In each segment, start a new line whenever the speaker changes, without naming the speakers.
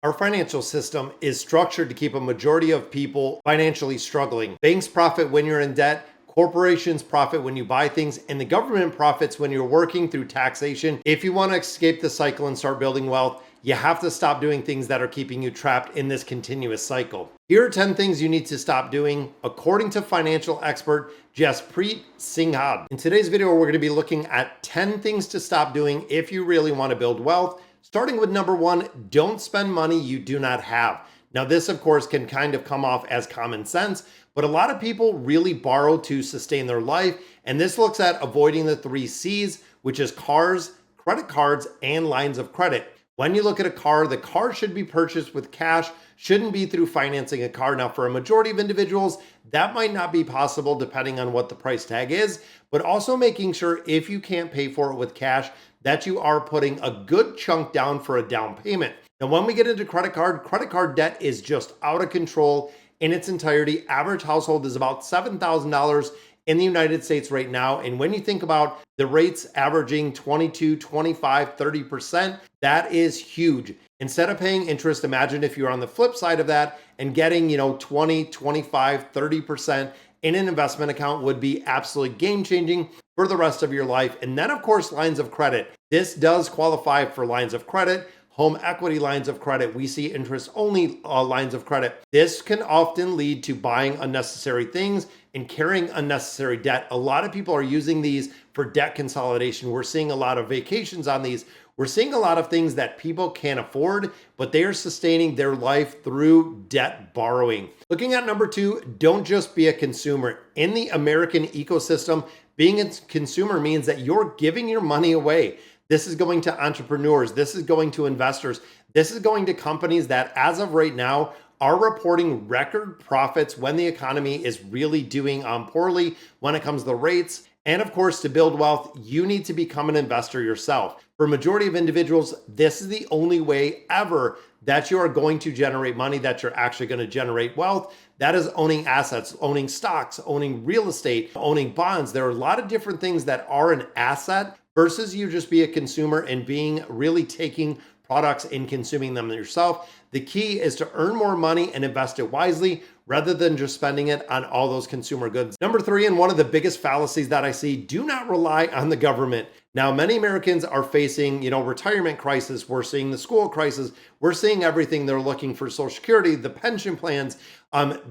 Our financial system is structured to keep a majority of people financially struggling. Banks profit when you're in debt. Corporations profit when you buy things, and the government profits when you're working through taxation. If you want to escape the cycle and start building wealth, you have to stop doing things that are keeping you trapped in this continuous cycle. Here are 10 things you need to stop doing, according to financial expert Jaspreet Singh. In today's video, we're going to be looking at 10 things to stop doing if you really want to build wealth. Starting with number one, don't spend money you do not have. Now, this, of course, can kind of come off as common sense, but a lot of people really borrow to sustain their life. And this looks at avoiding the 3 C's, which is cars, credit cards, and lines of credit. When you look at a car, the car should be purchased with cash, shouldn't be through financing a car. Now, for a majority of individuals, that might not be possible depending on what the price tag is, but also making sure if you can't pay for it with cash, that you are putting a good chunk down for a down payment. Now, when we get into credit card debt is just out of control in its entirety. Average household is about $7,000 in the United States right now. And when you think about the rates averaging 22, 25, 30%, that is huge. Instead of paying interest, imagine if you're on the flip side of that and getting, 20, 25, 30% in an investment account would be absolutely game changing for the rest of your life. And then, of course, lines of credit. This does qualify for lines of credit. Home equity lines of credit, we see interest only lines of credit. This can often lead to buying unnecessary things and carrying unnecessary debt. A lot of people are using these for debt consolidation. We're seeing a lot of vacations on these. We're seeing a lot of things that people can't afford, but they are sustaining their life through debt borrowing. Looking at number 2, don't just be a consumer. In the American ecosystem, being a consumer means that you're giving your money away. This is going to entrepreneurs. This is going to investors. This is going to companies that, as of right now, are reporting record profits when the economy is really doing poorly when it comes to rates. And of course, to build wealth, you need to become an investor yourself. For a majority of individuals, this is the only way ever that you are going to generate money, that you're actually going to generate wealth. That is owning assets, owning stocks, owning real estate, owning bonds. There are a lot of different things that are an asset versus you just be a consumer and being really taking products and consuming them yourself. The key is to earn more money and invest it wisely rather than just spending it on all those consumer goods. Number 3, and one of the biggest fallacies that I see, do not rely on the government. Now, many Americans are facing, retirement crisis. We're seeing the school crisis. We're seeing everything. They're looking for Social Security, the pension plans.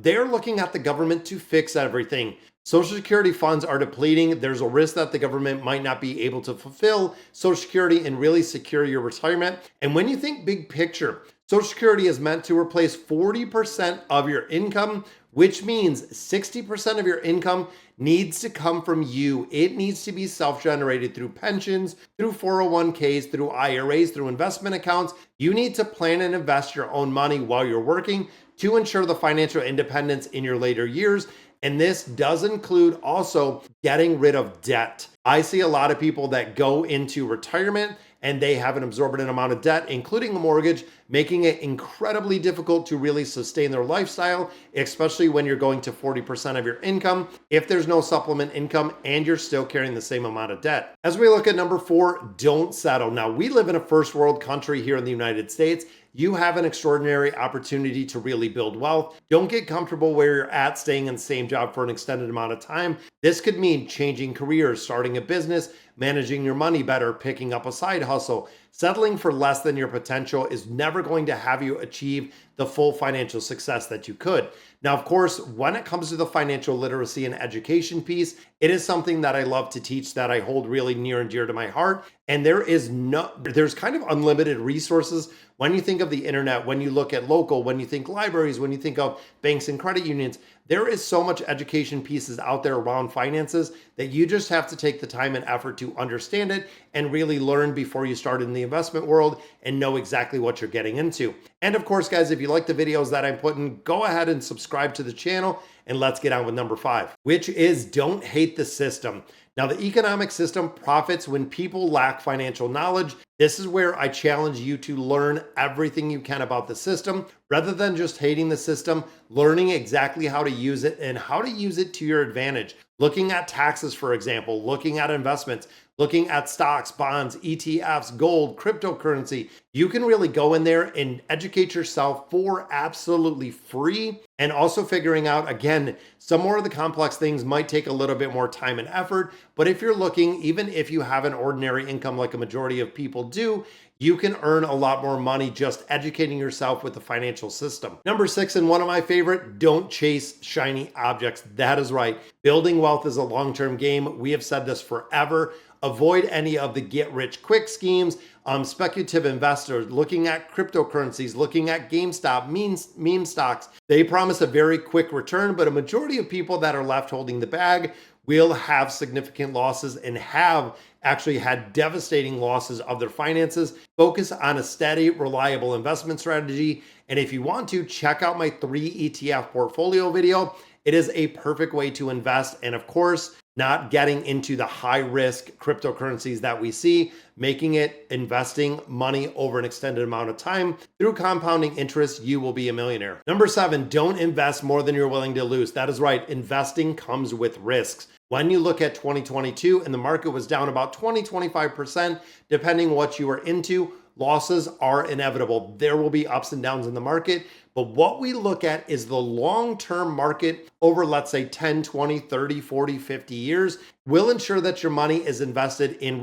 They're looking at the government to fix everything. Social Security funds are depleting. There's a risk that the government might not be able to fulfill Social Security and really secure your retirement. And when you think big picture, Social Security is meant to replace 40% of your income, which means 60% of your income needs to come from you. It needs to be self-generated through pensions, through 401ks, through IRAs, through investment accounts. You need to plan and invest your own money while you're working to ensure the financial independence in your later years. And this does include also getting rid of debt. I see a lot of people that go into retirement and they have an absorbent amount of debt, including a mortgage, making it incredibly difficult to really sustain their lifestyle, especially when you're going to 40% of your income, if there's no supplement income and you're still carrying the same amount of debt. As we look at number 4, don't settle. Now, we live in a first world country here in the United States. You have an extraordinary opportunity to really build wealth. Don't get comfortable where you're at, staying in the same job for an extended amount of time. This could mean changing careers, starting a business, managing your money better, picking up a side hustle. Settling for less than your potential is never going to have you achieve the full financial success that you could. Now, of course, when it comes to the financial literacy and education piece, it is something that I love to teach, that I hold really near and dear to my heart. And there's kind of unlimited resources. When you think of the internet, when you look at local, when you think libraries, when you think of banks and credit unions, there is so much education pieces out there around finances that you just have to take the time and effort to understand it and really learn before you start in the investment world and know exactly what you're getting into. And of course, guys, if you like the videos that I'm putting, go ahead and subscribe to the channel, and let's get on with number 5, which is don't hate the system. Now, the economic system profits when people lack financial knowledge. This is where I challenge you to learn everything you can about the system, rather than just hating the system, learning exactly how to use it and how to use it to your advantage. looking at taxes, for example, looking at investments, looking at stocks, bonds, ETFs, gold, cryptocurrency. You can really go in there and educate yourself for absolutely free. And also figuring out, again, some more of the complex things might take a little bit more time and effort. But if you're looking, even if you have an ordinary income like a majority of people do, you can earn a lot more money just educating yourself with the financial system. Number 6, and one of my favorite, don't chase shiny objects. That is right. Building wealth is a long-term game. We have said this forever. Avoid any of the get-rich-quick schemes. Speculative investors looking at cryptocurrencies, looking at GameStop, meme stocks. They promise a very quick return, but a majority of people that are left holding the bag will have significant losses and have actually had devastating losses of their finances. Focus on a steady, reliable investment strategy. And if you want to, check out my 3 ETF portfolio video. It is a perfect way to invest. And of course, not getting into the high risk cryptocurrencies that we see, making it investing money over an extended amount of time. Through compounding interest, you will be a millionaire. Number 7, don't invest more than you're willing to lose. That is right. Investing comes with risks. When you look at 2022 and the market was down about 20-25%, depending what you are into, losses are inevitable. There will be ups and downs in the market. But what we look at is the long-term market over, let's say, 10, 20, 30, 40, 50 years will ensure that your money is invested in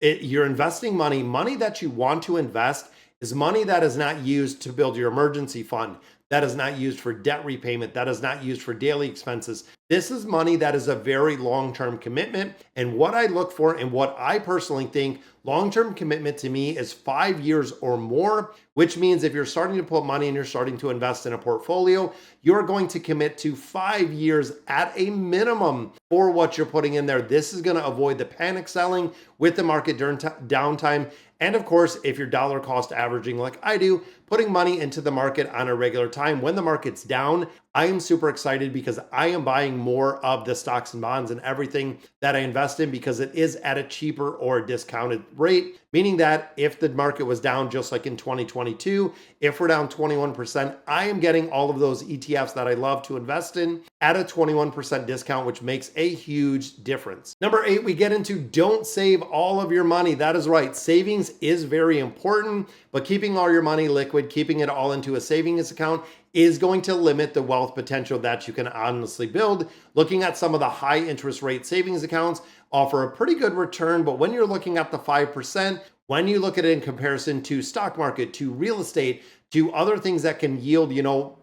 you're investing money that you want to invest is money that is not used to build your emergency fund. That is not used for debt repayment. That is not used for daily expenses. This is money that is a very long-term commitment. And what I look for and what I personally think long-term commitment to me is 5 years or more, which means if you're starting to put money and you're starting to invest in a portfolio, you're going to commit to 5 years at a minimum for what you're putting in there. This is going to avoid the panic selling with the market during downtime. And of course, if you're dollar cost averaging like I do, putting money into the market on a regular time when the market's down, I am super excited because I am buying more of the stocks and bonds and everything that I invest in because it is at a cheaper or discounted rate, meaning that if the market was down just like in 2022, if we're down 21%, I am getting all of those ETFs that I love to invest in at a 21% discount, which makes a huge difference. Number 8, we get into don't save all of your money. That is right. Savings is very important, but keeping all your money liquid, keeping it all into a savings account is going to limit the wealth potential that you can honestly build. Looking at some of the high interest rate savings accounts offer a pretty good return, but when you're looking at the 5%, when you look at it in comparison to stock market, to real estate, to other things that can yield,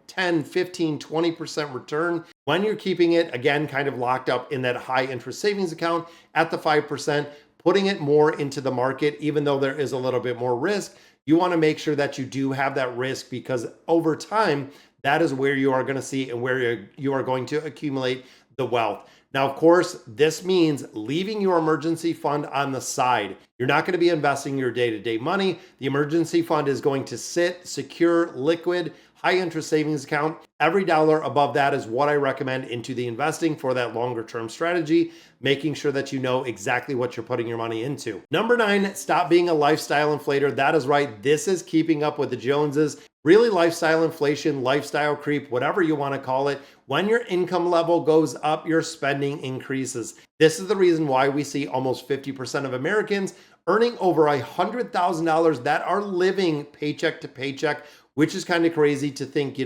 10, 15, 20% return, when you're keeping it, again, kind of locked up in that high interest savings account at the 5%, putting it more into the market, even though there is a little bit more risk, you want to make sure that you do have that risk because over time, that is where you are going to see and where you are going to accumulate the wealth. Now, of course, this means leaving your emergency fund on the side. You're not going to be investing your day-to-day money. The emergency fund is going to sit secure, liquid, high interest savings account. Every dollar above that is what I recommend into the investing for that longer term strategy, making sure that you know exactly what you're putting your money into. Number 9, stop being a lifestyle inflator. That is right. This is keeping up with the Joneses. Really, lifestyle inflation, lifestyle creep, whatever you want to call it. When your income level goes up, your spending increases. This is the reason why we see almost 50% of Americans earning over $100,000 that are living paycheck to paycheck, which is kind of crazy to think,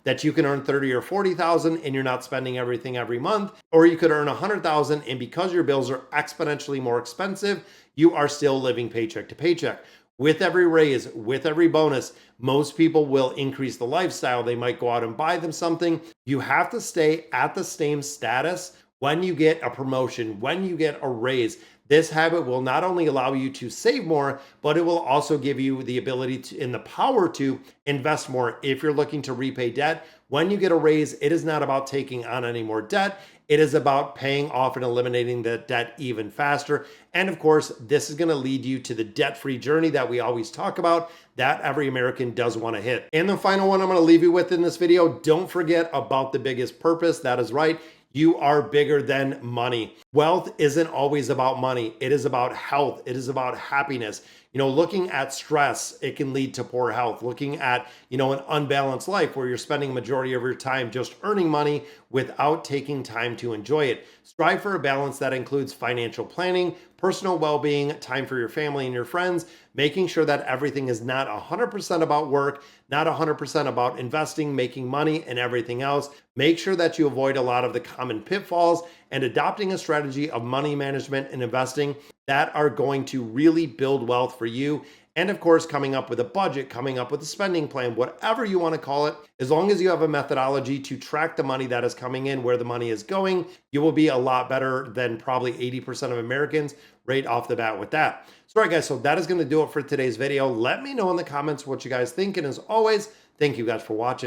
that you can earn 30 or 40,000 and you're not spending everything every month, or you could earn 100,000 and because your bills are exponentially more expensive, you are still living paycheck to paycheck. With every raise, with every bonus, most people will increase the lifestyle. They might go out and buy them something. You have to stay at the same status when you get a promotion, when you get a raise. This habit will not only allow you to save more, but it will also give you the ability to, and the power to invest more. If you're looking to repay debt, when you get a raise, it is not about taking on any more debt. It is about paying off and eliminating the debt even faster. And of course, this is going to lead you to the debt-free journey that we always talk about, that every American does want to hit. And the final one I'm going to leave you with in this video, don't forget about the biggest purpose. That is right. You are bigger than money. Wealth isn't always about money. It is about health. It is about happiness. Looking at stress, it can lead to poor health. Looking at, an unbalanced life where you're spending a majority of your time just earning money without taking time to enjoy it. Strive for a balance that includes financial planning, personal well-being, time for your family and your friends, making sure that everything is not 100% about work, not 100% about investing, making money, and everything else. Make sure that you avoid a lot of the common pitfalls and adopting a strategy of money management and investing that are going to really build wealth for you. And of course, coming up with a budget, coming up with a spending plan, whatever you want to call it, as long as you have a methodology to track the money that is coming in, where the money is going, you will be a lot better than probably 80% of Americans right off the bat with that. So, all right, guys, so that is going to do it for today's video. Let me know in the comments what you guys think. And as always, thank you guys for watching.